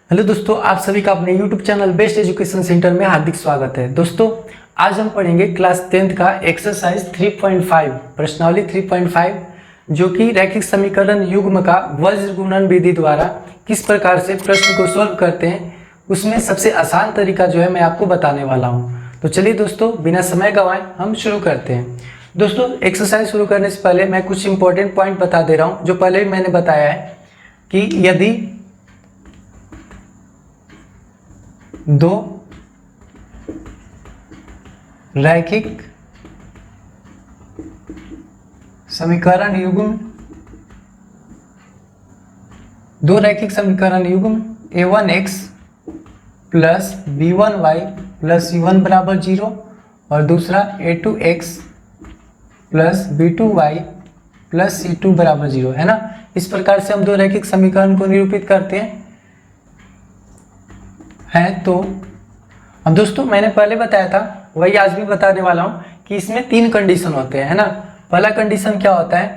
Hello दोस्तों, आप सभी का अपने YouTube channel best education centre में हार्दिक स्वागत है। दोस्तों, आज हम पढ़ेंगे क्लास 10th का एक्सरसाइज 3.5 प्रश्नावली 3.5 जो कि रैखिक समीकरण युग्म का वज्र गुणन विधि द्वारा किस प्रकार से प्रश्न को सॉल्व करते हैं, उसमें सबसे आसान तरीका जो है मैं आपको बताने वाला हूँ। तो चलिए दोस्तों, बिना समय गंवाए हम शुरू करते हैं। दोस्तों, एक्सरसाइज शुरू करने से पहले मैं कुछ इंपॉर्टेंट पॉइंट बता दे रहा हूँ जो पहले भी मैंने बताया है कि यदि दो रैखिक समीकरण युग्म a1x plus b1y plus c1 बराबर 0 और दूसरा a2x plus b2y plus c2 बराबर 0 है ना। इस प्रकार से हम दो रैखिक समीकरण को निरूपित करते हैं। तो अब दोस्तों, मैंने पहले बताया था, वही आज भी बताने वाला हूं कि इसमें तीन कंडीशन होते हैं, है ना। पहला कंडीशन क्या होता है?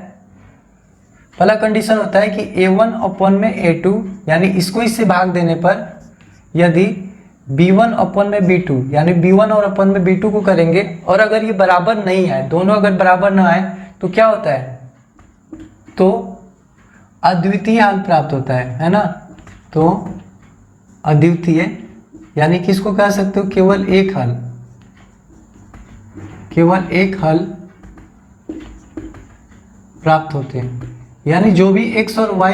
पहला कंडीशन होता है कि a1 अपॉन में a2 यानी इसको इससे भाग देने पर यदि b1 अपॉन में b2 यानी b1 और अपॉन में b2 को करेंगे और अगर ये बराबर नहीं आए, दोनों अगर बराबर ना आए तो क्या होता है? तो अद्वितीय हल प्राप्त होता है ना। तो अद्वितीय यानी किसको कह सकते हो? केवल एक हल प्राप्त होते हैं, यानी जो भी x और y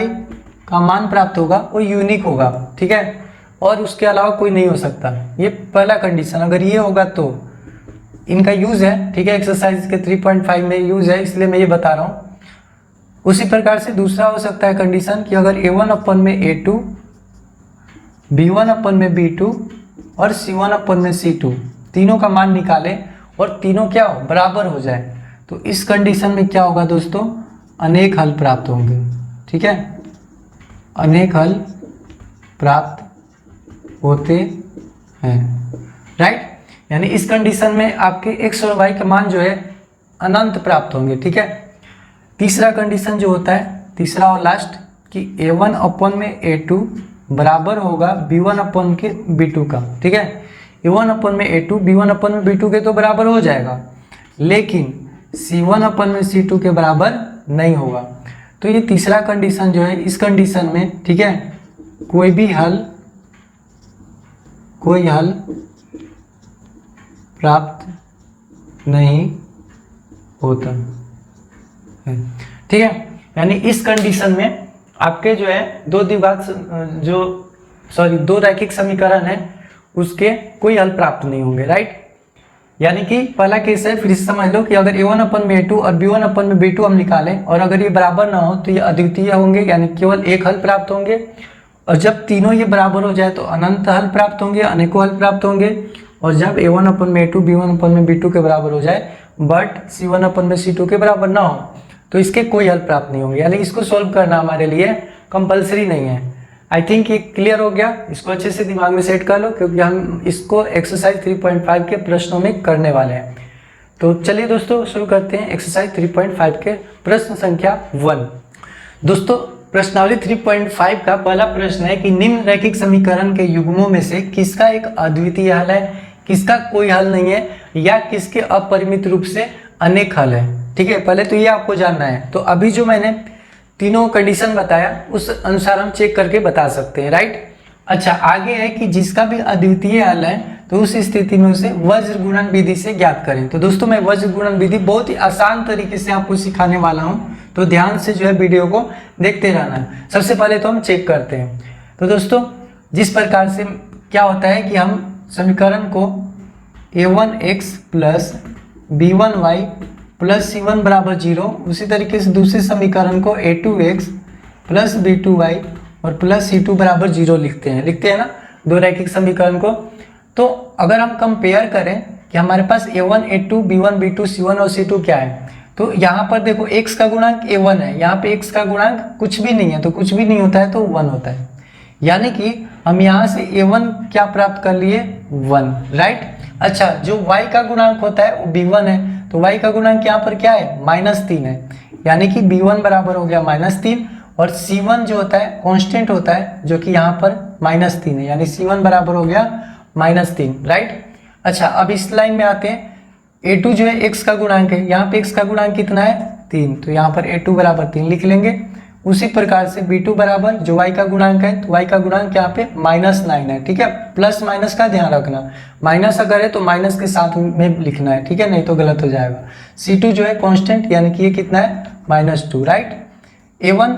का मान प्राप्त होगा वो यूनिक होगा, ठीक है, और उसके अलावा कोई नहीं हो सकता। ये पहला कंडीशन, अगर ये होगा तो इनका यूज है, ठीक है, एक्सरसाइज के 3.5 में यूज है, इसलिए मैं ये बता रहा हूँ। उसी प्रकार से दूसरा हो सकता है कंडीशन कि अगर a1 अपन में a2, b1 अपन में b2 और c1 अपन में c2 तीनों का मान निकालें और तीनों क्या हो? बराबर हो जाए, तो इस कंडीशन में क्या होगा दोस्तों? अनेक हल प्राप्त होंगे, ठीक है, अनेक हल प्राप्त होते हैं, राइट। यानी इस कंडीशन में आपके x और y का मान जो है अनंत प्राप्त होंगे, ठीक है। तीसरा कंडीशन जो होता है, तीसरा और लास्ट, कि a1 अपन में a2 बराबर होगा b1 अपन के b2 का, ठीक है। a1 अपन में a2 b1 अपन में b2 के तो बराबर हो जाएगा, लेकिन c1 अपन में c2 के बराबर नहीं होगा। तो ये तीसरा कंडीशन जो है, इस कंडीशन में, ठीक है, कोई हल प्राप्त नहीं होता है, ठीक है। यानी इस कंडीशन में आपके जो है दो रैखिक समीकरण है, उसके कोई हल प्राप्त नहीं होंगे, राइट। यानी कि पहला केस है, फिर से समझ लो कि अगर a1 अपन में a2 और b1 अपन में b2 हम निकालें और अगर ये बराबर ना हो तो ये अद्वितीय होंगे, यानी केवल एक हल प्राप्त होंगे, और जब तीनों ये बराबर हो जाए तो अनंत हल प्राप्त होंगे, अनेकों हल प्राप्त होंगे, और जब a1 अपन में a2 b1 अपन में b2 के बराबर हो जाए बट c1 अपन में c2 के बराबर ना हो तो इसके कोई हल प्राप्त नहीं होंगे। यानी इसको सोल्व करना हमारे लिए कंपलसरी नहीं है। आई थिंक ये क्लियर हो गया। इसको अच्छे से दिमाग में सेट कर लो, क्योंकि हम इसको एक्सरसाइज 3.5 के प्रश्नों में करने वाले हैं। तो चलिए दोस्तों, शुरू करते हैं एक्सरसाइज 3.5 के प्रश्न संख्या 1। दोस्तों, प्रश्नावली 3.5 का पहला प्रश्न है कि निम्न रैखिक समीकरण के युग्मों में से किसका एक अद्वितीय हल है, किसका कोई हल नहीं है, या किसके अपरिमित रूप से अनेक हल है, ठीक है। पहले तो ये आपको जानना है। तो अभी जो मैंने तीनों कंडीशन बताया उस अनुसार हम चेक करके बता सकते हैं, राइट। अच्छा, आगे है कि जिसका भी अद्वितीय हल है तो उस स्थिति में उसे वज्र गुणन विधि से ज्ञात करें। तो दोस्तों, मैं वज्र गुणन विधि बहुत ही आसान तरीके से आपको सिखाने वाला हूँ, तो ध्यान से जो है वीडियो को देखते रहना है। सबसे पहले तो हम चेक करते हैं। तो दोस्तों, जिस प्रकार से क्या होता है कि हम समीकरण को a1x plus b1y plus c1 बराबर 0, उसी तरीके से दूसरे समीकरण को a2x प्लस b2y और प्लस c2 बराबर 0 लिखते हैं ना, दो रैखिक समीकरण को। तो अगर हम कंपेयर करें कि हमारे पास a1 a2 b1 b2 c1 और c2 क्या है, तो यहाँ पर देखो x का गुणांक a1 है, यहाँ पे x का गुणांक कुछ भी नहीं है, तो कुछ भी नहीं होता है तो 1 होता है। यानी कि हम यहाँ से a1 क्या प्राप्त कर लिए? 1, राइट। अच्छा, जो y का गुणांक होता है वो b1 है, तो y का गुणांक यहाँ पर क्या है? -3 है, यानी कि b1 बराबर हो गया -3 और C1 जो होता है कांस्टेंट होता है, जो कि यहाँ पर -3 है, यानी C1 बराबर हो गया -3, राइट। अच्छा, अब इस लाइन में आते हैं। A2 जो है x का गुणांक है, यहाँ पे x का गुणांक कितना है 3, तो यहाँ पर A2 बराबर 3 लिख लेंगे। उसी प्रकार से B2 बराबर जो y का गुणांक है, तो y का गुणांक यहाँ पे -9 है, ठीक है। प्लस माइनस का ध्यान रखना, माइनस अगर है तो माइनस के साथ में लिखना है, ठीक है, नहीं तो गलत हो जाएगा। C2 जो है कांस्टेंट, यानी कि ये कितना है -2, राइट। A1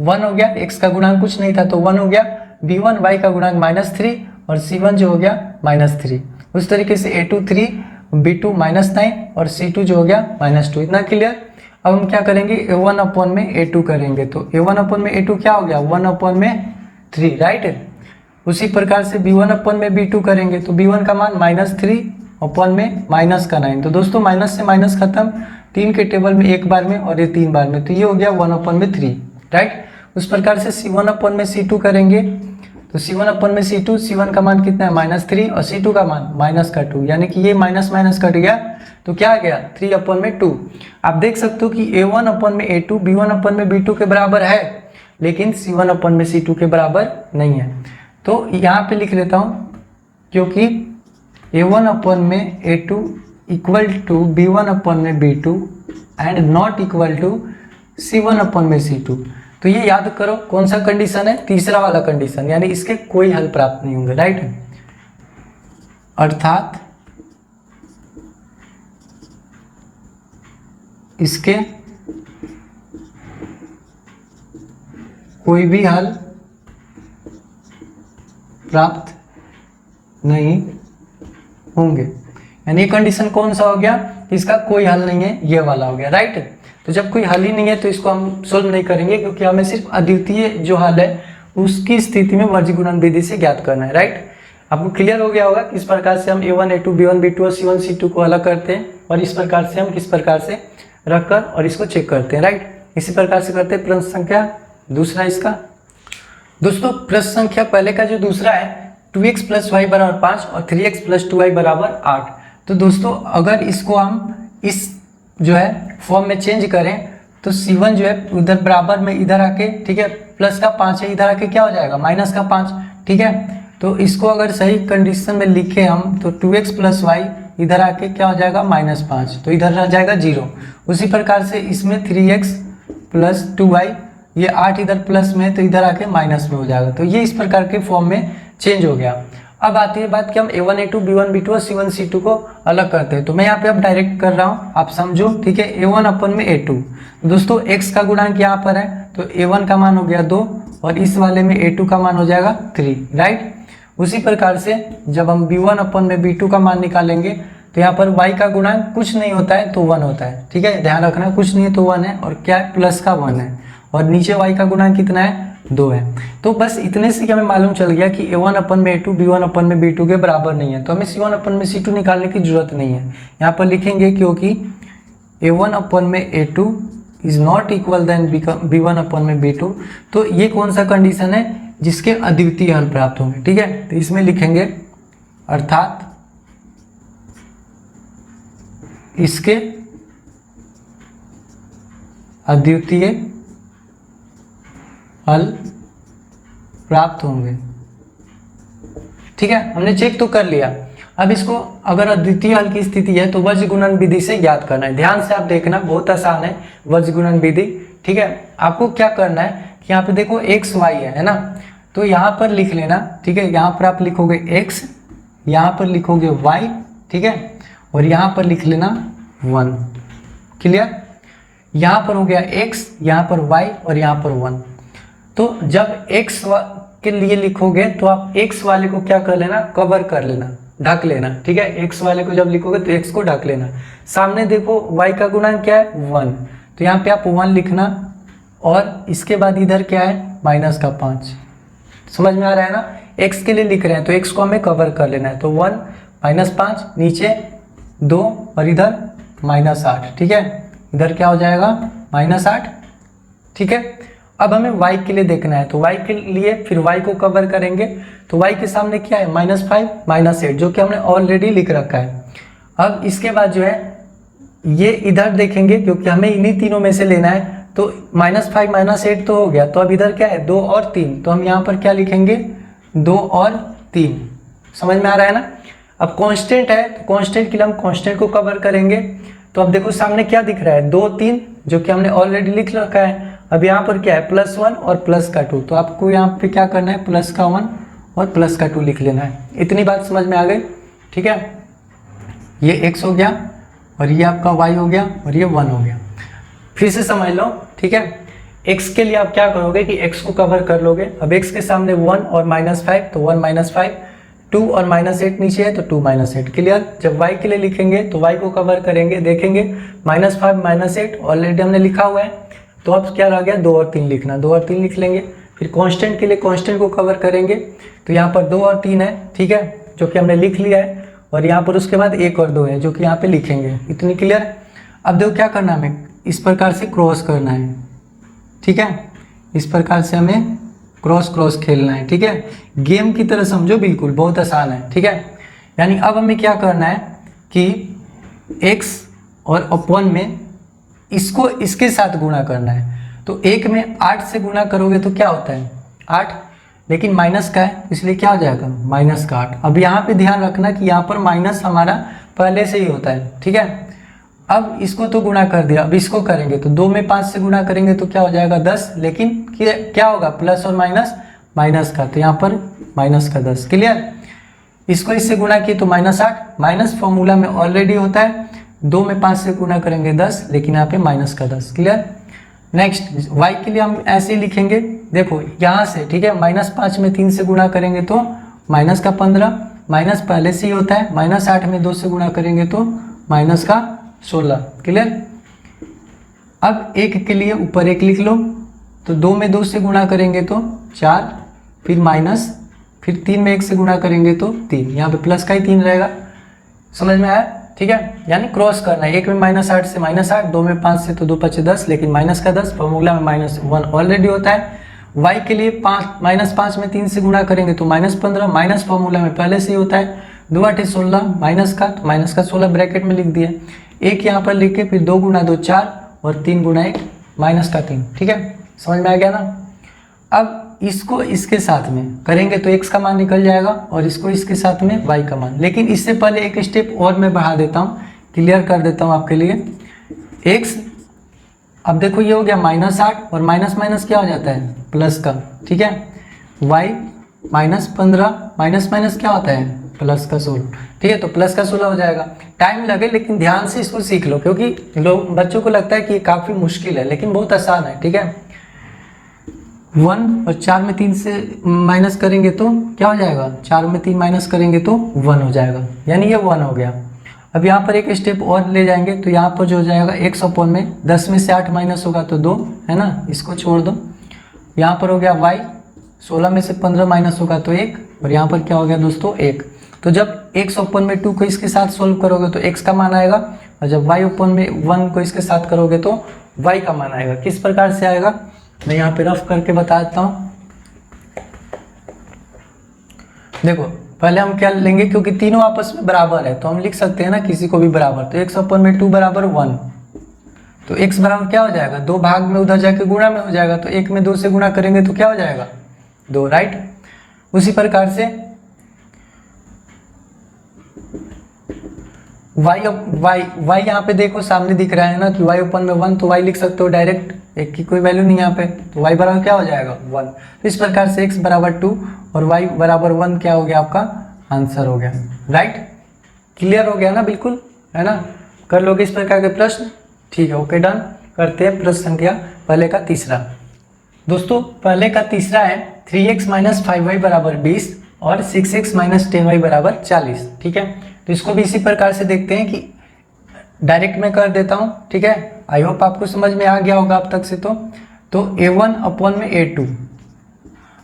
1 हो गया, x का गुणांक कुछ नहीं था तो 1 हो गया। B1 y का गुणांक -3 और C1 जो हो गया -3। उस तरीके से A2 3, B2 -9 और C2 जो हो गया -2। इतना क्लियर। अब हम क्या करेंगे, A1 अपॉन में A2 करेंगे, तो A1 अपॉन में A2 क्या हो गया 1 अपॉन में 3, राइट। उसी प्रकार से B1 अपॉन में B2 करेंगे, तो B1 का मान -3 अपॉन में -9। तो दोस्तों माइनस से माइनस खत्म, 3 के टेबल में एक बार में और ये 3 बार में, तो ये हो गया 1 अपॉन में 3, राइट। उस प्रकार से C1 अपॉन में C2 करेंगे, तो C1 अपॉन में C2, C1 का मान कितना है -3 और C2 का मान -2, यानी कि ये माइनस माइनस कट गया, तो क्या आ गया 3 अपॉन में 2। आप देख सकते हो कि A1 अपॉन में A2 B1 अपॉन में B2 के बराबर है, लेकिन C1 अपॉन में C2 के बराबर नहीं है। तो यहाँ पे लिख लेता हूँ, क्योंकि A1 अपॉन में A2 equal to B1 upon में B2 and not equal to C1 upon में C2। तो ये याद करो कौन सा कंडीशन है, तीसरा वाला कंडीशन, यानी इसके कोई हल प्राप्त नहीं होंगे, राइट। अर्थात इसके कोई भी हल प्राप्त नहीं होंगे, यानी कंडीशन कौन सा हो गया, इसका कोई हल नहीं है, ये वाला हो गया, राइट। तो जब कोई हल ही नहीं है तो इसको हम सोल्व नहीं करेंगे, क्योंकि हमें सिर्फ अद्वितीय जो हल है उसकी स्थिति में वर्जी गुणन विधि से ज्ञात करना है, राइट। आपको क्लियर हो गया होगा किस प्रकार से हम A1 A2 B1 B2 और C1 C2 को अलग करते हैं, और इस प्रकार से हम किस प्रकार से रखकर और इसको चेक करते हैं, राइट। इसी प्रकार से करते हैं प्रश्न संख्या दूसरा इसका। दोस्तों प्रश्न संख्या पहले का जो दूसरा है 2x + y = 5 और 3x + 2y = 8। तो दोस्तों अगर इसको हम इस जो है फॉर्म में चेंज करें, तो C1 जो है उधर बराबर में इधर आके, ठीक है, प्लस का 5 है, इधर आके क्या हो जाएगा -5, ठीक है। तो इसको अगर सही कंडीशन में लिखे हम, तो 2x + y इधर आके क्या हो जाएगा -5, तो इधर रह जाएगा 0। उसी प्रकार से इसमें 3x + 2y, ये 8 इधर प्लस में, तो इधर आके माइनस में हो जाएगा। तो ये इस प्रकार के फॉर्म में चेंज हो गया। अब आती है बात कि हम A1 A2 B1 B2 और C1 C2 को अलग करते हैं, तो मैं यहाँ पे अब डायरेक्ट कर रहा हूँ, आप समझो, ठीक है। A1 अपॉन में A2, दोस्तों x का गुणांक यहाँ पर है, तो A1 का मान हो गया 2 और इस वाले में A2 का मान हो जाएगा 3, राइट। उसी प्रकार से जब हम B1 अपॉन में B2 का मान निकालेंगे, तो यहाँ पर y का गुणांक कुछ नहीं होता है तो 1 होता है, ठीक है, ध्यान रखना, कुछ नहीं है तो 1 है, और क्या है प्लस का 1 है, और नीचे y का गुणांक कितना है 2 है। तो बस इतने से हमें मालूम चल गया कि A1 अपॉन में A2 B1 अपॉन में B2 के बराबर नहीं है, तो हमें C1 अपॉन में C2 निकालने की जरूरत नहीं है। यहाँ पर लिखेंगे क्योंकि A1 अपॉन में A2 is not equal then B1 upon में B2। तो ये कौन सा कंडीशन है जिसके अद्वितीय हल प्राप्त होंगे, ठीक है। तो इसमें लिखेंगे अर्थात इसके अद्वितीय हल प्राप्त होंगे, ठीक है। हमने चेक तो कर लिया। अब इसको अगर अद्वितीय हल की स्थिति है तो वर्ज गुणन विधि से ज्ञात करना है। ध्यान से आप देखना, बहुत आसान है वर्ज गुणन विधि, ठीक है। आपको क्या करना है कि यहाँ पे देखो x y है ना, तो यहाँ पर लिख लेना, ठीक है। यहाँ पर आप लिखोगे x, यहाँ पर लिखोगे y, ठीक है, और यहाँ पर लिख लेना 1, क्लियर। यहाँ पर हो गया x, यहाँ पर y और यहाँ पर 1। तो जब x के लिए लिखोगे तो आप x वाले को क्या कर लेना, कवर कर लेना, ढक लेना, ठीक है। x वाले को जब लिखोगे तो x को ढक लेना। सामने देखो y का गुणांक क्या है 1, तो यहाँ पे आप 1 लिखना, और इसके बाद इधर क्या है -5। समझ में आ रहा है ना, x के लिए लिख रहे हैं तो x को हमें कवर कर लेना है। तो 1 -5, नीचे 2 और इधर -8, ठीक है। इधर क्या हो जाएगा -8, ठीक है। अब हमें y के लिए देखना है, तो y के लिए फिर y को कवर करेंगे, तो y के सामने क्या है -5 -8, जो कि हमने ऑलरेडी लिख रखा है। अब इसके बाद जो है ये इधर देखेंगे, क्योंकि हमें इन्हीं तीनों में से लेना है, तो -5 -8 तो हो गया, तो अब इधर क्या है 2 और 3, तो हम यहाँ पर क्या लिखेंगे 2 और 3। समझ में आ रहा है ना। अब कांस्टेंट है तो कांस्टेंट के लिए हम कांस्टेंट को कवर करेंगे। तो अब देखो सामने क्या दिख रहा है 2 3, जो कि हमने ऑलरेडी लिख रखा है। अब यहाँ पर क्या है +1 और +2, तो आपको यहाँ पे क्या करना है +1 और +2 लिख लेना है। इतनी बात समझ में आ गई, ठीक है। ये x हो गया और ये आपका y हो गया और ये 1 हो गया। फिर से समझ लो, ठीक है। x के लिए आप क्या करोगे कि x को कवर कर लोगे। अब x के सामने 1 और -5, तो 1 -5, 2 और -8 नीचे है तो 2 -8, क्लियर। जब y के लिए लिखेंगे तो y को कवर करेंगे, देखेंगे -5 -8 ऑलरेडी हमने लिखा हुआ है, तो अब क्या रह गया 2 और 3 लिखना, 2 और 3 लिख लेंगे। फिर कांस्टेंट के लिए कांस्टेंट को कवर करेंगे, तो यहाँ पर 2 और 3 है, ठीक है, जो कि हमने लिख लिया है। और यहाँ पर उसके बाद 1 और 2 है, जो कि यहाँ पे लिखेंगे। इतनी क्लियर। अब देखो क्या करना है, हमें इस प्रकार से क्रॉस करना है, ठीक है। इस प्रकार से हमें क्रॉस खेलना है, ठीक है। गेम की तरह समझो, बिल्कुल बहुत आसान है, ठीक है। यानी अब हमें क्या करना है कि x और अपॉन में इसको इसके साथ गुणा करना है। तो 1 में 8 से गुणा करोगे तो क्या होता है 8, लेकिन माइनस का है इसलिए क्या हो जाएगा -8। अब यहाँ पे ध्यान रखना कि यहाँ पर माइनस हमारा पहले से ही होता है, ठीक है। अब इसको तो गुणा कर दिया, अब इसको करेंगे तो 2 में 5 से गुणा करेंगे तो क्या हो जाएगा 10, लेकिन क्या होगा प्लस और माइनस का, तो यहाँ पर -10, क्लियर। इसको इससे गुणा किए तो -8, माइनस फॉर्मूला में ऑलरेडी होता है। 2 में 5 से गुणा करेंगे 10, लेकिन यहाँ पे -10, क्लियर। नेक्स्ट y के लिए हम ऐसे ही लिखेंगे, देखो यहाँ से, ठीक है। -5 में 3 से गुणा करेंगे तो -15, माइनस पहले से ही होता है। -8 में 2 से गुणा करेंगे तो -16, क्लियर। अब 1 के लिए ऊपर 1 लिख लो, तो 2 में 2 से गुणा करेंगे तो 4, फिर माइनस, फिर 3 में 1 से गुणा करेंगे तो 3, यहाँ पे प्लस का ही 3 रहेगा। समझ में आया, ठीक है। यानी क्रॉस करना है, 1 में -8 से -8, 2 में 5 से तो 2 5 10, लेकिन माइनस का 10, फॉर्मूला में -1 ऑलरेडी होता है। y के लिए -5 में 3 से गुणा करेंगे तो -15, माइनस फॉर्मूला में पहले से ही होता है। 2 8 16, माइनस का, तो माइनस का 16 ब्रैकेट में लिख दिया। 1 यहाँ पर लिख के फिर 2 गुना 2 4 और 3 गुना 1 -3, ठीक है। समझ में आ गया ना। अब इसको इसके साथ में करेंगे तो x का मान निकल जाएगा और इसको इसके साथ में y का मान। लेकिन इससे पहले एक स्टेप और मैं बढ़ा देता हूँ, क्लियर कर देता हूँ आपके लिए। x, अब देखो ये हो गया -8 और माइनस क्या हो जाता है प्लस का, ठीक है। y -15, माइनस क्या होता है +16, ठीक है। तो +16 हो जाएगा। टाइम लगे लेकिन ध्यान से इसको सीख लो, क्योंकि लोग बच्चों को लगता है कि ये काफ़ी मुश्किल है, लेकिन बहुत आसान है, ठीक है। 1 और 4 में 3 से माइनस करेंगे तो क्या हो जाएगा, 4 में 3 माइनस करेंगे तो 1 हो जाएगा, यानी ये 1 हो गया। अब यहाँ पर एक स्टेप और ले जाएंगे तो यहाँ पर जो हो जाएगा x अपॉन में 10 में से 8 माइनस होगा तो 2, है ना, इसको छोड़ दो। यहाँ पर हो गया y, 16 में से 15 माइनस होगा तो 1, और यहाँ पर क्या हो गया दोस्तों 1। तो जब x अपॉन में 2 को इसके साथ सोल्व करोगे तो x का मान आएगा, और जब y अपॉन में 1 को इसके साथ करोगे तो y का मान आएगा। किस प्रकार से आएगा मैं यहाँ पे रफ करके बता देता हूँ। देखो पहले हम क्या लेंगे, क्योंकि तीनों आपस में बराबर है तो हम लिख सकते हैं ना किसी को भी बराबर। तो x अपॉन में 2 बराबर 1, तो x बराबर क्या हो जाएगा 2 भाग में उधर जाके गुणा में हो जाएगा, तो 1 में 2 से गुणा करेंगे तो क्या हो जाएगा 2, राइट। उसी प्रकार से y यहाँ पे देखो सामने दिख रहा है ना कि y अपॉन में 1, तो y लिख सकते हो डायरेक्ट, एक की कोई वैल्यू नहीं यहाँ पे, तो y बराबर क्या हो जाएगा 1। तो इस प्रकार से x बराबर 2 और y बराबर 1 क्या हो गया आपका आंसर हो गया, राइट। क्लियर हो गया ना, बिल्कुल, है ना। कर लोगे इस प्रकार के प्रश्न, ठीक है, ओके डन। करते हैं प्रश्न संख्या पहले का तीसरा। दोस्तों पहले का तीसरा है 3x - 5y बराबर 20 और 6x - 10y बराबर 40, ठीक है। तो इसको भी इसी प्रकार से देखते हैं कि डायरेक्ट में कर देता हूँ, ठीक है। आई होप आपको समझ में आ गया होगा अब तक से। तो a1 अपॉन में a2।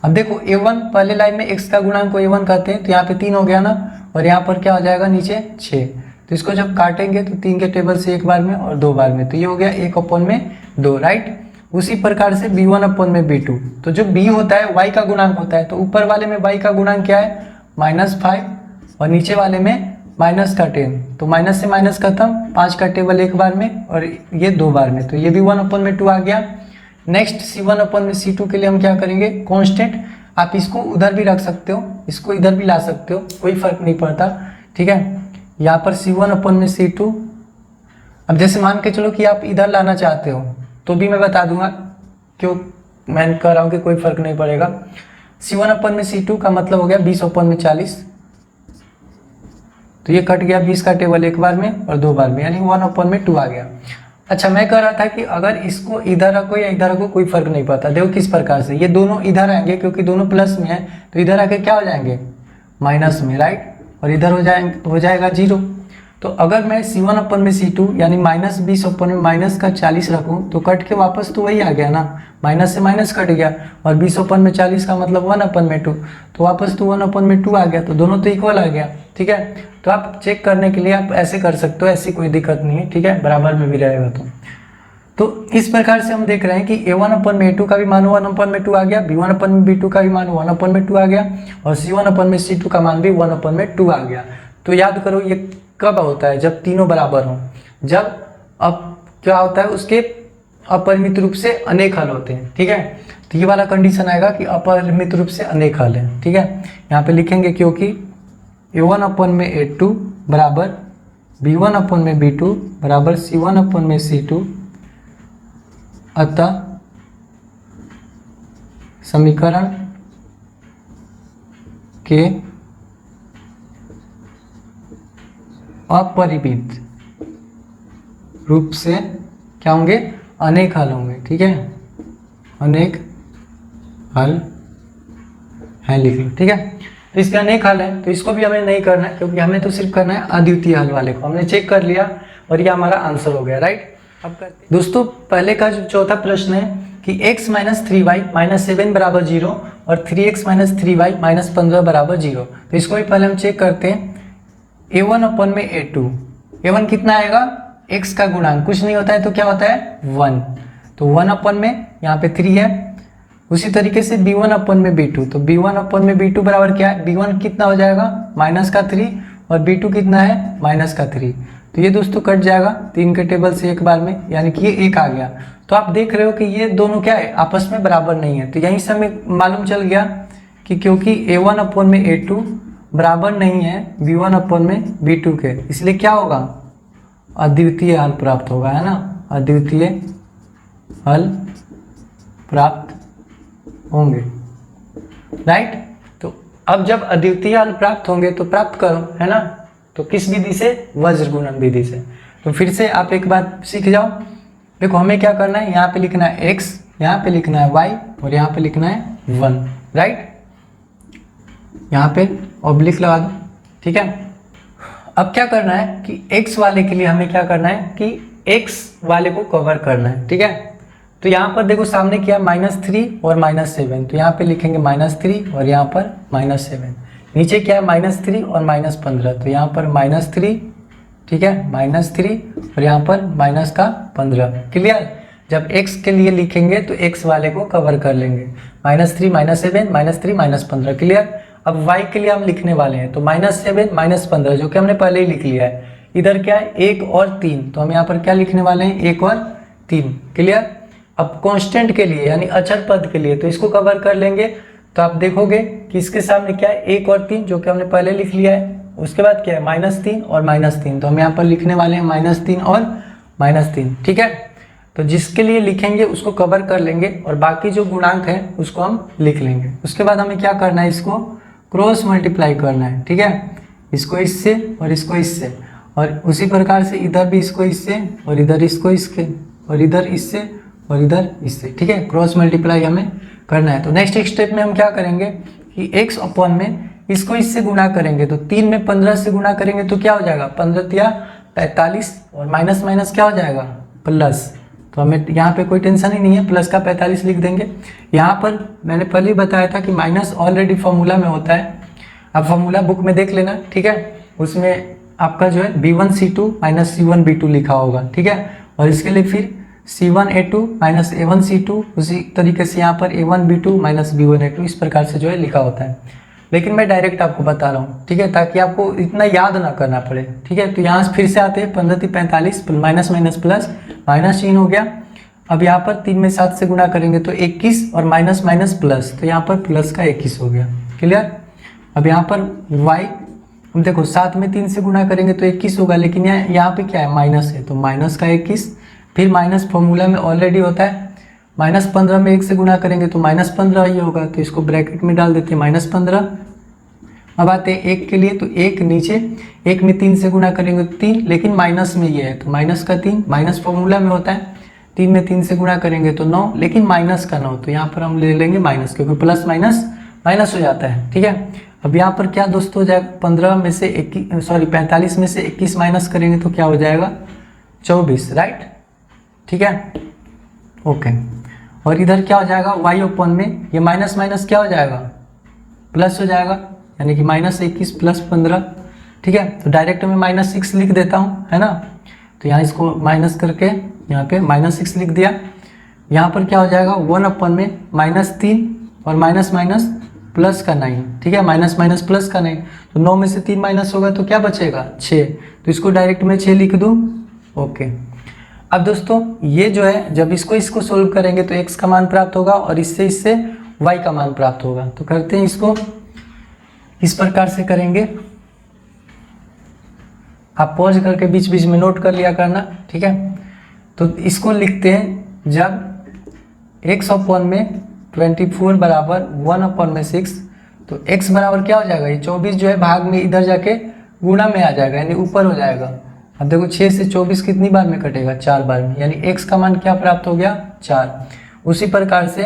अब देखो a1 पहले लाइन में x का गुणांक को a1 कहते हैं, तो यहाँ पे 3 हो गया ना, और यहाँ पर क्या हो जाएगा नीचे 6। तो इसको जब काटेंगे तो 3 के टेबल से 1 बार में और 2 बार में, तो ये हो गया 1 अपॉन में 2, राइट। उसी प्रकार से b1 अपॉन में b2। तो जो b होता है y का गुणांक होता है, तो ऊपर वाले में y का गुणांक क्या है -5 और नीचे वाले में माइनस का 10, तो माइनस से माइनस खत्म, 5 का टेबल एक बार में और ये 2 बार में, तो ये भी 1/2 आ गया। नेक्स्ट C1/C2 के लिए हम क्या करेंगे, कांस्टेंट, आप इसको उधर भी रख सकते हो, इसको इधर भी ला सकते हो, कोई फर्क नहीं पड़ता, ठीक है। यहाँ पर C1/C2, अब जैसे मान के चलो कि आप इधर लाना चाहते हो तो भी मैं बता दूंगा, क्यों मैं कह रहा हूँ कि कोई फर्क नहीं पड़ेगा। C1/C2 का मतलब हो गया 20/40, तो ये कट गया 20 का टेबल एक बार में और 2 बार में, यानी 1/2 आ गया। अच्छा, मैं कह रहा था कि अगर इसको इधर रखो या इधर रखो कोई फर्क नहीं पड़ता। देखो किस प्रकार से, ये दोनों इधर आएंगे क्योंकि दोनों प्लस में है, तो इधर आके क्या हो जाएंगे, माइनस में, राइट, और इधर हो जाएगा 0। तो अगर मैं C1/C2 यानी -20/40 रखूँ तो कट के वापस तो वही आ गया ना, माइनस से माइनस कट गया, और 20/40 का मतलब 1/2, तो वापस तो 1/2 आ गया, तो दोनों तो इक्वल आ गया, ठीक है। तो आप चेक करने के लिए आप ऐसे कर सकते हो, ऐसी कोई दिक्कत नहीं है, ठीक है, बराबर में भी रहेगा। तो इस प्रकार से हम देख रहे हैं कि A1/A2 का भी मान 1/2 आ गया, B1/B2 का भी मान 1/2 आ गया, और C1/C2 का मान भी 1/2 आ गया। तो याद करो ये कब होता है, जब तीनों बराबर हों, जब अब क्या होता है, उसके अपरिमित रूप से अनेक हल होते हैं, ठीक है। तो ये वाला कंडीशन आएगा कि अपरिमित रूप से अनेक हल है, ठीक है। यहाँ पे लिखेंगे क्योंकि A1/A2 बराबर B1/B2 बराबर C1/C2, अतः समीकरण के अपरिमित रूप से क्या होंगे, अनेक हल होंगे, ठीक है, अनेक हल है लिख लो, ठीक है। तो इसके अनेक हल है, तो इसको भी हमें नहीं करना है क्योंकि हमें तो सिर्फ करना है अद्वितीय हल वाले को। हमने चेक कर लिया और ये हमारा आंसर हो गया, राइट। अब करते हैं दोस्तों, पहले का जो चौथा प्रश्न है कि x - 3y - 7 बराबर 0 और 3x - 3y - 15 बराबर 0। तो इसको भी पहले हम चेक करते हैं। A1/A2, A1 कितना आएगा, x का गुणांक, कुछ नहीं होता है तो क्या होता है 1, तो 1 में यहाँ पे 3 है। उसी तरीके से B1/B2, तो B1/B2 बराबर क्या है, B1 कितना हो जाएगा -3 और B2 कितना है -3, तो ये दोस्तों कट जाएगा 3 के टेबल से एक बार में, यानी कि ये 1 आ गया। तो आप देख रहे हो कि ये दोनों क्या है, आपस में बराबर नहीं है। तो यहीं से हमें मालूम चल गया कि क्योंकि A1/A2 बराबर नहीं है B1/B2 के, इसलिए क्या होगा, अद्वितीय हल प्राप्त होगा, है ना, अद्वितीय हल प्राप्त होंगे, राइट। तो अब जब अद्वितीय हल प्राप्त होंगे तो प्राप्त करो, है ना, तो किस विधि से, वज्र गुणन विधि से। तो फिर से आप एक बात सीख जाओ, देखो हमें क्या करना है, यहाँ पे लिखना है x, यहाँ पे लिखना है y और यहाँ पे लिखना है 1, राइट। यहाँ पे ऑब्लिक लगा दो, ठीक है। अब क्या करना है कि x वाले के लिए हमें क्या करना है कि x वाले को कवर करना है, ठीक है। तो यहाँ पर देखो सामने क्या है, -3 और -7, तो यहाँ पे लिखेंगे -3 और यहाँ पर -7। नीचे क्या है, -3 और -15, तो यहाँ पर -3, ठीक है, -3 और यहाँ पर -15, क्लियर। जब x के लिए लिखेंगे तो x वाले को कवर कर लेंगे, -3 -7 -3 -15, क्लियर। अब y के लिए हम लिखने वाले हैं, तो -7 -15 जो कि हमने पहले ही लिख लिया है। इधर क्या है, 1 और 3, तो हम यहाँ पर क्या लिखने वाले हैं, 1 और 3, क्लियर। अब कांस्टेंट के लिए यानी अचर पद के लिए तो इसको कवर कर लेंगे, तो आप देखोगे कि इसके सामने क्या है, 1 और 3 जो कि हमने पहले लिख लिया है। उसके बाद क्या है, -3 और -3, तो हम यहाँ पर लिखने वाले हैं -3 और -3, ठीक है। तो जिसके लिए लिखेंगे उसको कवर कर लेंगे और बाकी जो गुणांक है उसको हम लिख लेंगे। उसके बाद हमें क्या करना है, इसको क्रॉस मल्टीप्लाई करना है, ठीक है, इसको इससे और इसको इससे, और उसी प्रकार से इधर भी इसको इससे और इधर इसको इसके और इधर इससे और इधर इससे, ठीक है, क्रॉस मल्टीप्लाई हमें करना है। तो नेक्स्ट स्टेप में हम क्या करेंगे कि x अपॉन में इसको इससे गुणा करेंगे, तो 3 में 15 से गुणा करेंगे तो क्या हो जाएगा, 15 या 45 और माइनस माइनस क्या हो जाएगा, प्लस। तो हमें यहाँ पे कोई टेंशन ही नहीं है, प्लस का 45 लिख देंगे। यहाँ पर मैंने पहले ही बताया था कि माइनस ऑलरेडी फॉर्मूला में होता है, आप फॉर्मूला बुक में देख लेना, ठीक है। उसमें आपका जो है B1C2 माइनस C1B2 लिखा होगा, ठीक है। और इसके लिए फिर C1A2 माइनस A1C2, उसी तरीके से यहाँ पर A1B2 माइनस B1A2 इस प्रकार से जो है लिखा होता है। लेकिन मैं डायरेक्ट आपको बता रहा हूँ, ठीक है, ताकि आपको इतना याद ना करना पड़े, ठीक है। तो यहाँ से फिर से आते हैं, 15×3 = 45, माइनस माइनस प्लस, माइनस चिन्ह हो गया। अब यहाँ पर 3 में 7 से गुणा करेंगे तो 21 और माइनस माइनस प्लस, तो यहाँ पर प्लस का 21 हो गया। क्लियर। अब यहाँ पर y देखो 7 में 3 से गुणा करेंगे तो 21 होगा, लेकिन यहाँ पे क्या है, माइनस है, तो माइनस का 21। फिर माइनस फॉर्मूला में ऑलरेडी होता है, -15 में 1 से गुणा करेंगे तो -15 ही होगा, तो इसको ब्रैकेट में डाल देते हैं -15। अब आते हैं 1 के लिए, तो 1 नीचे, 1 में 3 से गुणा करेंगे तो 3, लेकिन माइनस में ये है तो माइनस का 3, माइनस फॉर्मूला में होता है, 3 में 3 से गुणा करेंगे तो 9, लेकिन माइनस का 9, तो यहाँ पर हम ले लेंगे माइनस, क्योंकि प्लस माइनस माइनस हो जाता है, ठीक है। अब यहाँ पर क्या दोस्तों हो जाएगा, 45 में से 21 माइनस करेंगे तो क्या हो जाएगा, 24, राइट, ठीक है, ओके। और इधर क्या हो जाएगा, y ओपन में ये माइनस माइनस क्या हो जाएगा, प्लस हो जाएगा, यानी कि -21 + 15, ठीक है। तो डायरेक्ट में -6 लिख देता हूँ, है ना। तो यहाँ इसको माइनस करके यहाँ पे -6 लिख दिया। यहाँ पर क्या हो जाएगा, 1 ओपन में -3 और माइनस माइनस प्लस का 9, ठीक है, माइनस माइनस प्लस का 9, तो 9 में से 3 माइनस होगा तो क्या बचेगा, 6, तो इसको डायरेक्ट में 6 लिख दूँ, ओके। अब दोस्तों ये जो है, जब इसको सोल्व करेंगे तो x का मान प्राप्त होगा और इससे y का मान प्राप्त होगा। तो करते हैं इसको, इस प्रकार से करेंगे, आप पॉज करके बीच बीच में नोट कर लिया करना, ठीक है। तो इसको लिखते हैं, जब x ओपन में 24 बराबर 1 ओपन में 6, तो x बराबर क्या हो जाएगा, ये 24 जो है भाग में इधर जाके गुणा में आ जाएगा, यानी ऊपर हो जाएगा। अब देखो 6 से 24 कितनी बार में कटेगा, 4 बार में, यानी x का मान क्या प्राप्त हो गया, 4। उसी प्रकार से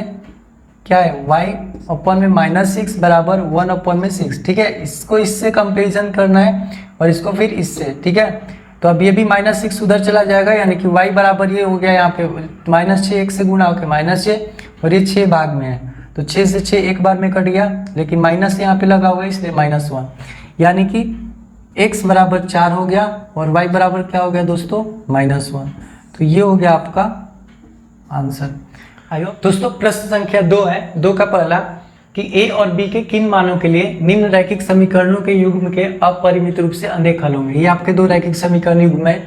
क्या है, y ओपन में -6 बराबर 1 ओपन में 6, ठीक है। इसको इससे कंपेरिजन करना है और इसको फिर इससे, ठीक है। तो अब ये भी -6 उधर चला जाएगा, यानी कि y बराबर ये हो गया, यहाँ पे -6 1 से गुणा होकर -6, और ये 6 भाग में है, तो 6 से 6 एक बार में कट गया, लेकिन माइनस यहाँ पे लगा हुआ है इसलिए -1, यानी कि x बराबर 4 हो गया और y बराबर क्या हो गया दोस्तों, -1। तो ये हो गया आपका आंसर। आयो दोस्तों, प्रश्न संख्या 2 है, 2 का पहला कि a और b के किन मानों के लिए निम्न रैखिक समीकरणों के युग्म के अपरिमित रूप से अनेक हल होंगे। ये आपके 2 रैखिक समीकरण युग्म है,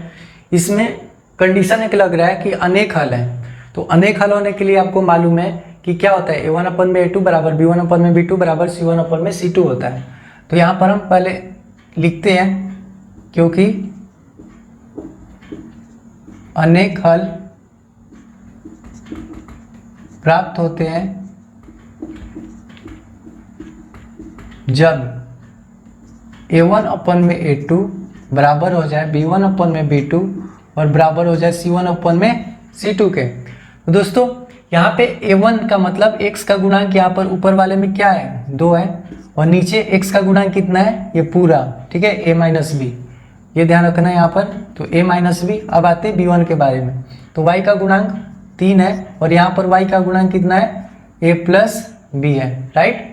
इसमें कंडीशन एक लग रहा है कि अनेक हल है। तो अनेक हल होने के लिए आपको मालूम है कि क्या होता है, a1/a2 बराबर b1/b2 बराबर c1/c2 होता है। तो यहाँ पर हम पहले लिखते हैं, क्योंकि अनेक हल प्राप्त होते हैं जब a1/a2 बराबर हो जाए b1/b2 और बराबर हो जाए c1/c2 के। तो दोस्तों यहाँ पे a1 का मतलब x का गुणांक यहाँ पर ऊपर वाले में क्या है, 2 है, और नीचे x का गुणांक कितना है, ये पूरा, ठीक है, a-b, ये ध्यान रखना है यहाँ पर। तो a-b। अब आते हैं b1 के बारे में, तो y का गुणांक 3 है और यहाँ पर y का गुणांक कितना है, a+b है, राइट।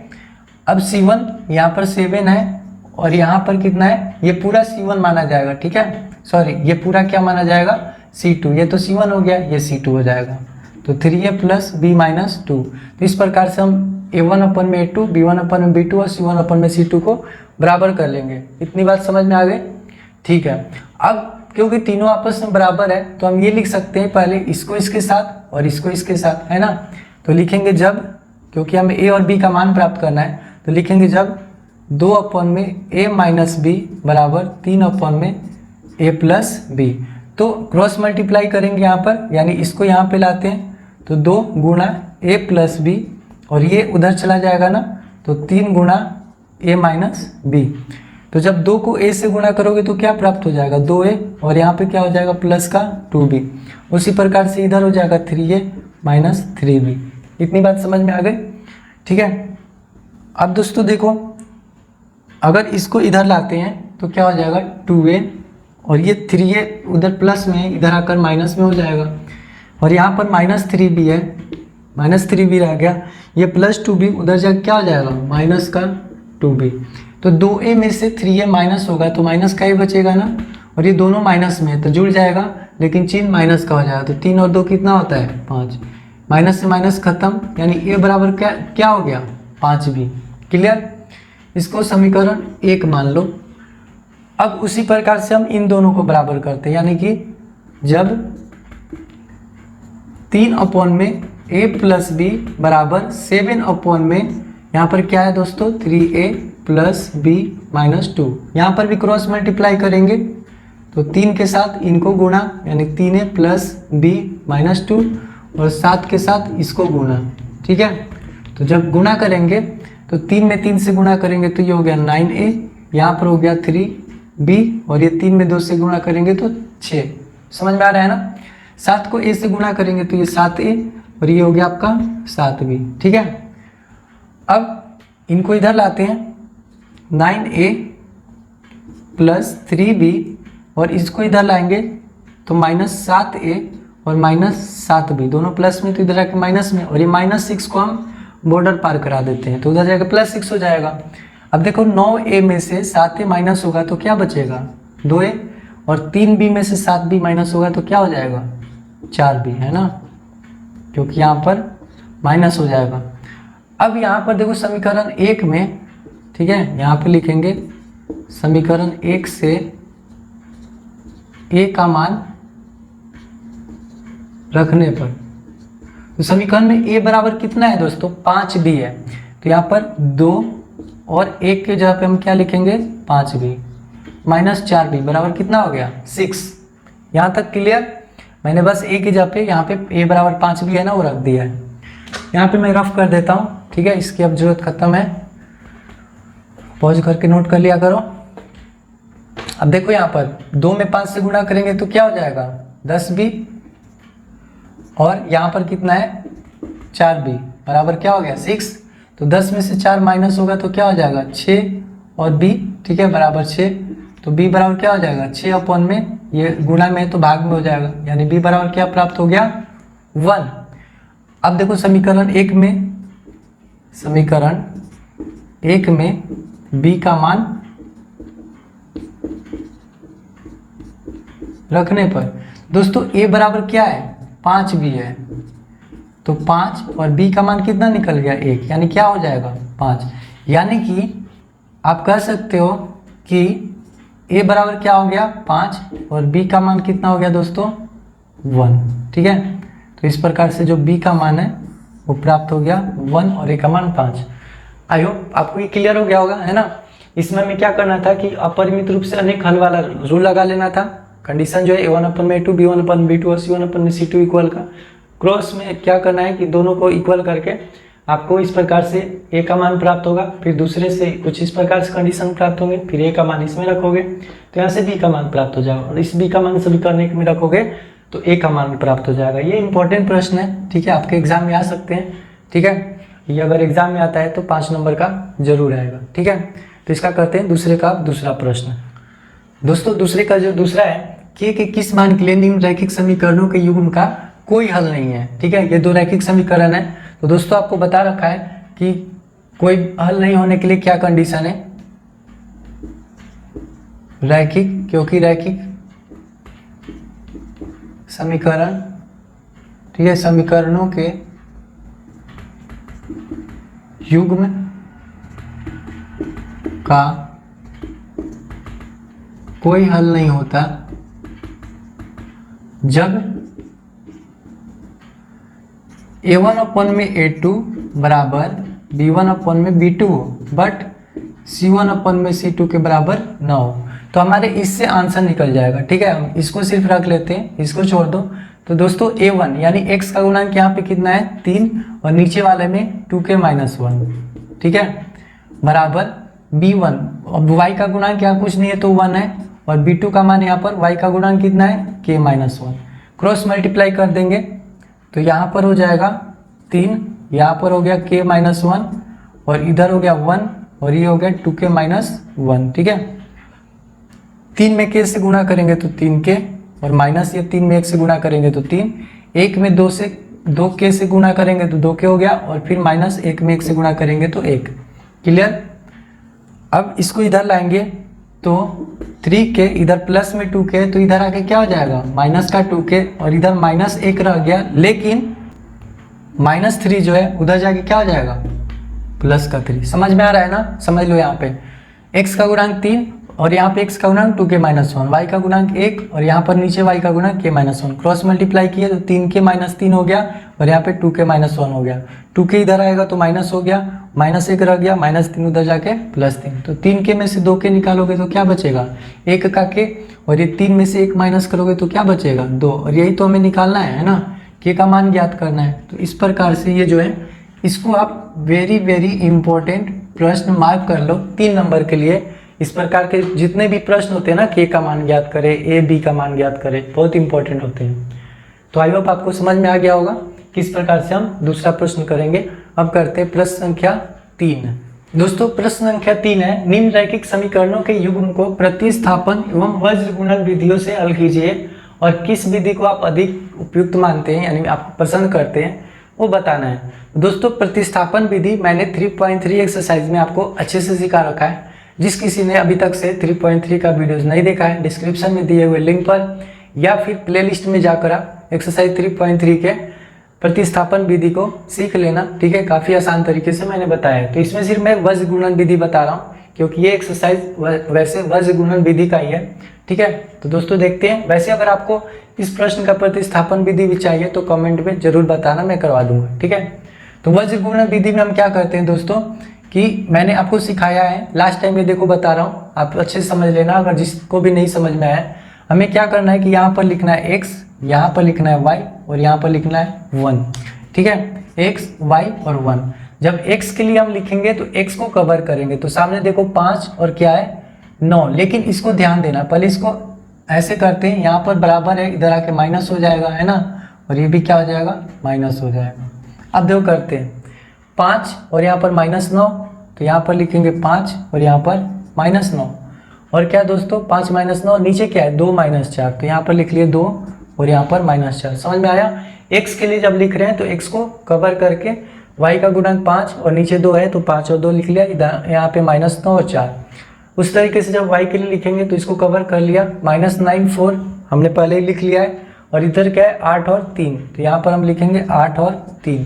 अब c1 यहाँ पर 7 है और यहाँ पर कितना है, ये पूरा c1 माना जाएगा, ठीक है, सॉरी ये पूरा क्या माना जाएगा, c2, ये तो c1 हो गया, ये c2 हो जाएगा, तो 3a + b - 2। तो इस प्रकार से हम a1/a2, b1/b2 और c1/c2 को बराबर कर लेंगे। इतनी बात समझ में आ गई, ठीक है। अब क्योंकि तीनों आपस में बराबर है तो हम ये लिख सकते हैं, पहले इसको इसके साथ और इसको इसके साथ, है ना। तो लिखेंगे जब, क्योंकि हमें a और b का मान प्राप्त करना है, तो लिखेंगे जब 2/a-b बराबर 3/a+b। तो क्रॉस मल्टीप्लाई करेंगे यहाँ पर, यानी इसको यहाँ पे लाते हैं, तो 2 गुणा a+b और ये उधर चला जाएगा ना, तो 3 गुणा a-b। तो जब 2 को a से गुणा करोगे तो क्या प्राप्त हो जाएगा, 2a, और यहाँ पे क्या हो जाएगा प्लस का 2b। उसी प्रकार से इधर हो जाएगा 3a - 3b। इतनी बात समझ में आ गई, ठीक है। अब दोस्तों देखो, अगर इसको इधर लाते हैं तो क्या हो जाएगा 2a, और ये 3a उधर प्लस में है, इधर आकर माइनस में हो जाएगा, और यहाँ पर -3b है, -3b रह गया, ये +2b उधर जाकर क्या हो जाएगा, माइनस का 2b। तो 2a में से 3a माइनस होगा तो माइनस का ही बचेगा ना, और ये दोनों माइनस में है तो जुड़ जाएगा, लेकिन चिन्ह माइनस का हो जाएगा, तो 3 और 2 कितना होता है, 5। माइनस से माइनस खत्म, यानी a बराबर क्या हो गया, 5b। क्लियर। इसको समीकरण 1 मान लो। अब उसी प्रकार से हम इन दोनों को बराबर करते हैं, यानी कि जब 3 में a प्लस बी बराबर 7 में यहाँ पर क्या है दोस्तों 3a प्लस बी माइनस 2। यहाँ पर भी क्रॉस मल्टीप्लाई करेंगे तो 3 के साथ इनको गुणा, यानी 3a प्लस बी माइनस 2 और 7 के साथ इसको गुणा। ठीक है, तो जब गुणा करेंगे तो 3 में 3 से गुणा करेंगे तो ये हो गया 9a, यहाँ पर हो गया 3b और ये 3 में 2 से गुणा करेंगे तो 6। समझ में आ रहा है ना। 7 को a से गुणा करेंगे तो ये 7a और ये हो गया आपका 7b। ठीक है, अब इनको इधर लाते हैं 9a प्लस 3b और इसको इधर लाएंगे तो माइनस 7a और माइनस 7b, दोनों प्लस में तो इधर आके माइनस में, और ये -6 को हम बॉर्डर पार करा देते हैं तो उधर जाएगा +6 हो जाएगा। अब देखो 9a में से 7a माइनस होगा तो क्या बचेगा 2a, और 3b में से 7b माइनस होगा तो क्या हो जाएगा 4b, है ना, क्योंकि यहाँ पर माइनस हो जाएगा। अब यहाँ पर देखो समीकरण 1 में, ठीक है, यहाँ पे लिखेंगे समीकरण 1 से a का मान रखने पर, तो समीकरण में a बराबर कितना है दोस्तों 5b है, तो यहाँ पर 2 और 1 के जगह पे हम क्या लिखेंगे 5b माइनस 4b बराबर कितना हो गया 6। यहाँ तक क्लियर। मैंने बस a की जगह पे यहाँ पे a बराबर 5b है ना वो रख दिया है। यहाँ पे मैं रफ कर देता हूँ, ठीक है, इसकी अब जरूरत खत्म है, पॉज करके नोट कर लिया करो। अब देखो यहाँ पर 2 में 5 से गुणा करेंगे तो क्या हो जाएगा 10b, और यहाँ पर कितना है 4b बराबर क्या हो गया 6। तो 10 में से 4 माइनस होगा तो क्या हो जाएगा 6 और b, ठीक है, बराबर 6। तो b बराबर क्या हो जाएगा 6 में, ये गुणा में तो भाग में हो जाएगा, यानी b बराबर क्या प्राप्त हो गया 1। अब देखो समीकरण 1 में b का मान रखने पर दोस्तों a बराबर क्या है 5b है, तो 5 और b का मान कितना निकल गया 1, यानी क्या हो जाएगा 5। यानी कि आप कह सकते हो कि a बराबर क्या हो गया 5 और b का मान कितना हो गया दोस्तों 1। ठीक है, तो इस प्रकार से जो b का मान है वो प्राप्त हो गया 1 और a का मान 5। आई होप आपको ये क्लियर हो गया होगा, है ना। इसमें हमें क्या करना था कि अपरिमित रूप से अनेक हल वाला रूल लगा लेना था। कंडीशन जो है a1/a2 b1/b2 और c1/c2 इक्वल का, क्रॉस में क्या करना है कि दोनों को इक्वल करके आपको इस प्रकार से a का मान प्राप्त होगा, फिर दूसरे से कुछ इस प्रकार से कंडीशन प्राप्त होंगे, फिर a का मान इसमें रखोगे तो यहाँ से b का मान प्राप्त हो जाएगा, और इस b का मान समीकरण में रखोगे तो a का मान प्राप्त हो जाएगा। ये इंपॉर्टेंट प्रश्न है, ठीक है, आपके एग्जाम में आ सकते हैं। ठीक है, ये अगर एग्जाम में आता है तो 5 नंबर का जरूर आएगा। ठीक है, तो इसका करते हैं दूसरे का दूसरा प्रश्न। दोस्तों दूसरे का जो दूसरा है कि किस मान के लिए निम्न रैखिक समीकरणों के युग्म का कोई हल नहीं है। ठीक है, ये 2 रैखिक समीकरण है, तो दोस्तों आपको बता रखा है कि कोई हल नहीं होने के लिए क्या कंडीशन है, रैखिक, क्योंकि रैखिक समीकरण, ठीक है, समीकरणों के युग्म का कोई हल नहीं होता जब a1 में a2 बराबर b1 में b2 हो, बट c1 में c2 के बराबर ना हो। तो हमारे इससे आंसर निकल जाएगा। ठीक है, हम इसको सिर्फ रख लेते हैं, इसको छोड़ दो। तो दोस्तों a1 यानी x का गुणांक यहाँ पे कितना है 3 और नीचे वाले में 2k-1, ठीक है, बराबर b1, अब y का गुणांक यहाँ कुछ नहीं है तो 1 है, और b2 का मान यहाँ पर y का गुणांक कितना है k-1। क्रॉस मल्टीप्लाई कर देंगे तो यहाँ पर हो जाएगा 3, यहाँ पर हो गया k-1 और इधर हो गया 1 और ये हो गया 2k-1। ठीक है, 3 में k से गुणा करेंगे तो 3k और माइनस ये 3 में 1 से गुणा करेंगे तो 3, 1 में 2k से गुणा करेंगे तो 2k हो गया, और फिर माइनस 1 में 1 से गुणा करेंगे तो 1। क्लियर। अब इसको इधर लाएंगे तो 3k इधर प्लस में 2k, तो इधर आके क्या हो जाएगा माइनस का 2k और इधर -1 रह गया, लेकिन -3 जो है उधर जाके क्या हो जाएगा प्लस का 3। समझ में आ रहा है ना? समझ लो यहाँ पे x का गुणांक 3 और यहाँ पे x का गुणांक 2k माइनस 1, y का गुणांक 1 और यहाँ पर नीचे y का गुणांक k माइनस 1। क्रॉस मल्टीप्लाई किए तो 3k माइनस 3 हो गया और यहाँ पे 2k माइनस 1 हो गया। 2k इधर आएगा तो माइनस हो गया, माइनस 1 रह गया, माइनस 3 उधर जाके प्लस 3। तो 3k में से 2k निकालोगे तो क्या बचेगा? 1 का k, और ये 3 में से 1 माइनस करोगे तो क्या बचेगा? 2। और यही तो हमें निकालना है ना, k का मान ज्ञात करना है। तो इस प्रकार से ये जो है इसको आप वेरी वेरी इंपॉर्टेंट प्रश्न मार्क कर लो 3 नंबर के लिए। इस प्रकार के जितने भी प्रश्न होते हैं ना, के का मान ज्ञात करे, ए बी का मान ज्ञात करे, बहुत इंपॉर्टेंट होते हैं। तो आई होप आपको समझ में आ गया होगा किस प्रकार से हम दूसरा प्रश्न करेंगे। अब करते हैं प्रश्न संख्या 3। दोस्तों प्रश्न संख्या 3 है, निम्न रैखिक समीकरणों के युग्म को प्रतिस्थापन एवं वज्र गुणन विधियों से हल कीजिए और किस विधि को आप अधिक उपयुक्त मानते हैं यानी आप पसंद करते हैं वो बताना है। दोस्तों प्रतिस्थापन विधि मैंने 3.3 एक्सरसाइज में आपको अच्छे से सिखा रखा है। जिस किसी ने अभी तक से 3.3 का वीडियोस नहीं देखा है, डिस्क्रिप्शन में दिए हुए लिंक पर या फिर प्लेलिस्ट में जाकर आप एक्सरसाइज 3.3 के प्रतिस्थापन विधि को सीख लेना, ठीक है। काफ़ी आसान तरीके से मैंने बताया है। तो इसमें सिर्फ मैं वज्र गुणन विधि बता रहा हूँ क्योंकि ये एक्सरसाइज वैसे वज्र गुणन विधि का ही है, ठीक है। तो दोस्तों देखते हैं। वैसे अगर आपको इस प्रश्न का प्रतिस्थापन विधि भी चाहिए तो कमेंट में जरूर बताना, मैं करवा दूंगा, ठीक है। तो वज्र गुणन विधि में हम क्या करते हैं दोस्तों कि मैंने आपको सिखाया है लास्ट टाइम, ये देखो बता रहा हूँ, आप अच्छे से समझ लेना। अगर जिसको भी नहीं समझ में आया, हमें क्या करना है कि यहाँ पर लिखना है x, यहाँ पर लिखना है y और यहाँ पर लिखना है 1, ठीक है। x, y और 1। जब x के लिए हम लिखेंगे तो x को कवर करेंगे, तो सामने देखो 5 और क्या है 9, लेकिन इसको ध्यान देना, पहले इसको ऐसे करते हैं, यहाँ पर बराबर है, इधर आके माइनस हो जाएगा, है ना, और ये भी क्या हो जाएगा माइनस हो जाएगा। अब देखो करते हैं 5 और यहाँ पर -9, तो यहाँ पर लिखेंगे 5 और यहाँ पर -9 और क्या दोस्तों 5 -9, नीचे क्या है 2 -4, तो यहाँ पर लिख लिए 2 और यहाँ पर -4। समझ में आया? x के लिए जब लिख रहे हैं तो x को कवर करके y का गुणक 5 और नीचे 2 है तो 5 और 2 लिख लिया, इधर यहाँ पे -9 और 4। उस तरीके से जब y के लिए लिखेंगे तो इसको कवर कर लिया, -9 4 हमने पहले ही लिख लिया है और इधर क्या है 8 और 3, तो यहाँ पर हम लिखेंगे 8 और 3।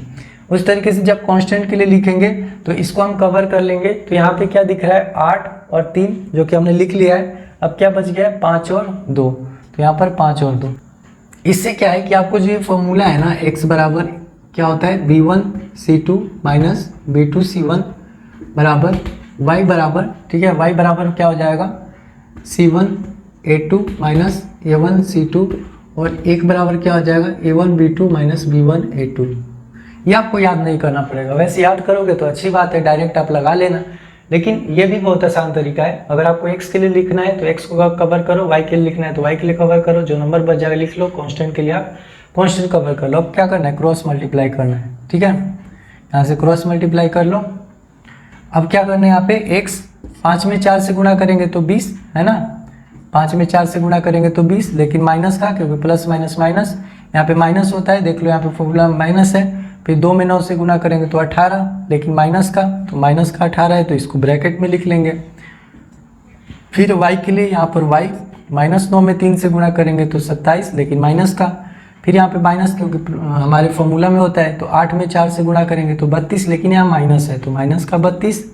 उस तरीके से जब कांस्टेंट के लिए लिखेंगे तो इसको हम कवर कर लेंगे, तो यहाँ पे क्या दिख रहा है 8 और 3 जो कि हमने लिख लिया है। अब क्या बच गया है 5 और 2, तो यहाँ पर 5 और 2। इससे क्या है कि आपको जो ये फॉर्मूला है ना x बराबर क्या होता है b1 c2 minus b2 c1 बराबर y बराबर, ठीक है, y बराबर क्या हो जाएगा c1 a2 minus a1 c2 और 1 बराबर क्या हो जाएगा a1 b2 minus b1 a2। ये आपको याद नहीं करना पड़ेगा, वैसे याद करोगे तो अच्छी बात है, डायरेक्ट आप लगा लेना, लेकिन ये भी बहुत आसान तरीका है। अगर आपको x के लिए लिखना है तो x को कवर करो, y के लिए लिखना है तो y के लिए कवर करो, जो नंबर बच जाएगा लिख लो, कांस्टेंट के लिए आप कांस्टेंट कवर कर लो। अब क्या करना है क्रॉस मल्टीप्लाई करना है, ठीक है, यहाँ से क्रॉस मल्टीप्लाई कर लो। अब क्या करना है यहाँ पे x 5 में 4 से गुणा करेंगे तो 20, है ना, 5 में 4 से गुणा करेंगे तो 20, लेकिन माइनस का, क्योंकि प्लस माइनस माइनस यहाँ पे माइनस होता है, देख लो यहाँ पे फॉर्मूला माइनस है। फिर 2 में 9 से गुणा करेंगे तो 18, लेकिन माइनस का, तो माइनस का 18 है तो इसको ब्रैकेट में लिख लेंगे। फिर y के लिए यहाँ पर y -9 में 3 से गुणा करेंगे तो 27, लेकिन माइनस का। फिर यहाँ पे माइनस क्योंकि हमारे फॉर्मूला में होता है, तो 8 में 4 से गुणा करेंगे तो 32, लेकिन यहाँ माइनस है तो माइनस का 32।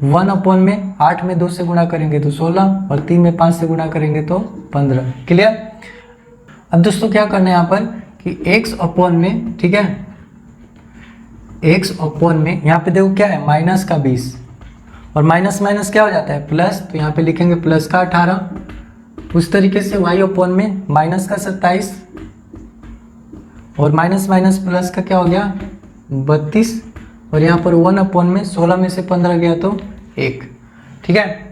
1 में 8 में 2 से गुणा करेंगे तो 16 और 3 में 5 से गुणा करेंगे तो 15। क्लियर? अब दोस्तों क्या करना है यहाँ पर कि x में, ठीक है, x में यहाँ पे देखो क्या है माइनस का 20 और माइनस माइनस क्या हो जाता है प्लस, तो यहाँ पे लिखेंगे प्लस का 18। उस तरीके से y में माइनस का 27 और माइनस माइनस प्लस का क्या हो गया 32 और यहाँ पर 1 में 16 में से 15 गया तो 1, ठीक है।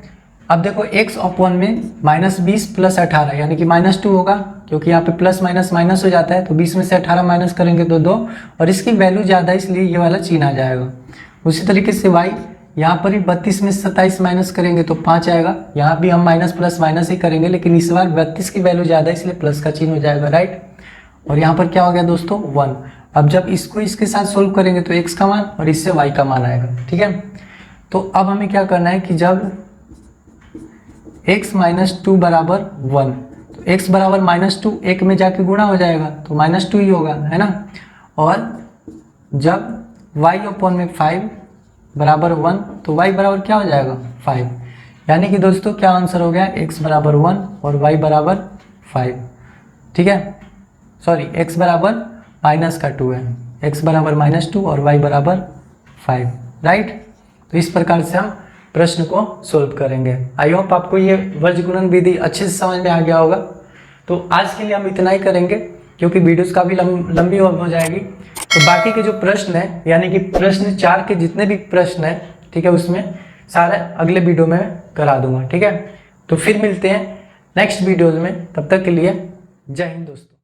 अब देखो x में -20 प्लस 18 यानी कि -2 होगा, क्योंकि यहाँ पे प्लस माइनस माइनस हो जाता है, तो 20 में से 18 माइनस करेंगे तो 2 और इसकी वैल्यू ज़्यादा इसलिए ये वाला चिन्ह आ जाएगा। उसी तरीके से y यहाँ पर भी 32 में 27 माइनस करेंगे तो 5 आएगा, यहाँ भी हम माइनस प्लस माइनस ही करेंगे, लेकिन इस बार 32 की वैल्यू ज़्यादा इसलिए प्लस का चिन्ह हो जाएगा, राइट। और यहाँ पर क्या हो गया दोस्तों 1। अब जब इसको इसके साथ सोल्व करेंगे तो x का मान और इससे y का मान आएगा, ठीक है। तो अब हमें क्या करना है कि जब x -2 बराबर 1, तो x बराबर -2 1 में जाके गुणा हो जाएगा तो -2 ही होगा, है ना। और जब y में 5 बराबर 1, तो y बराबर क्या हो जाएगा 5। यानी कि दोस्तों क्या आंसर हो गया, x बराबर 1 और y बराबर 5। ठीक है, सॉरी x बराबर -2 है, x बराबर -2 और y बराबर 5, राइट। तो इस प्रकार से हम प्रश्न को सोल्व करेंगे। आई होप आपको ये वर्गगुणन विधि अच्छे से समझ में आ गया होगा। तो आज के लिए हम इतना ही करेंगे क्योंकि वीडियोस काफ़ी लंबी हो जाएगी। तो बाकी के जो प्रश्न है, यानी कि प्रश्न 4 के जितने भी प्रश्न है, ठीक है, उसमें सारे अगले वीडियो में करा दूंगा। ठीक है, तो फिर मिलते हैं नेक्स्ट वीडियोज में, तब तक के लिए जय हिंद दोस्तों।